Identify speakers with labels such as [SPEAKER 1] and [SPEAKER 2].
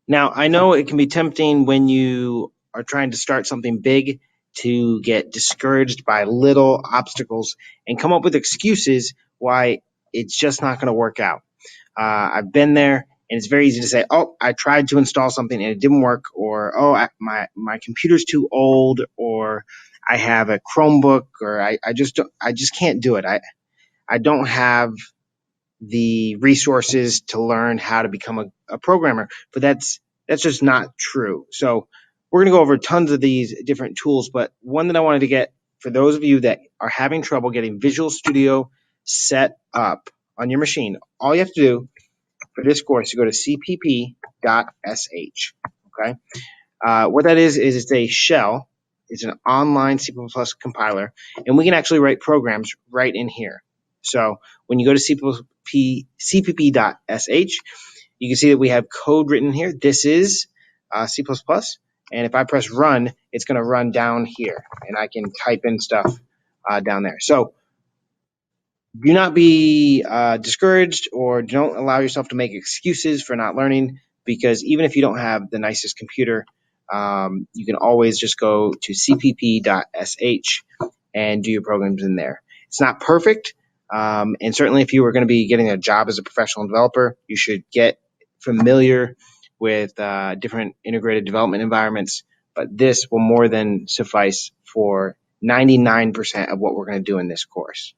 [SPEAKER 1] Now, I know it can be tempting when you are trying to start something big to get discouraged by little obstacles and come up with excuses why it's just not going to work out. I've been there, and it's very easy to say, "Oh, I tried to install something and it didn't work," or "Oh, my computer's too old," or "I have a Chromebook," or I just can't do it. I don't have the resources to learn how to become a programmer." But that's just not true. So we're going to go over tons of these different tools, but one that I wanted to get for those of you that are having trouble getting Visual Studio set up on your machine, all you have to do for this course, you go to cpp.sh. Okay, what that is it's a shell. It's an online C++ compiler, and we can actually write programs right in here. So when you go to cpp.sh, you can see that we have code written here. This is C++, and if I press run, it's going to run down here, and I can type in stuff down there. So do not be discouraged, or don't allow yourself to make excuses for not learning, because even if you don't have the nicest computer, you can always just go to cpp.sh and do your programs in there. It's not perfect, and certainly if you were going to be getting a job as a professional developer, you should get familiar with different integrated development environments, but this will more than suffice for 99% of what we're going to do in this course.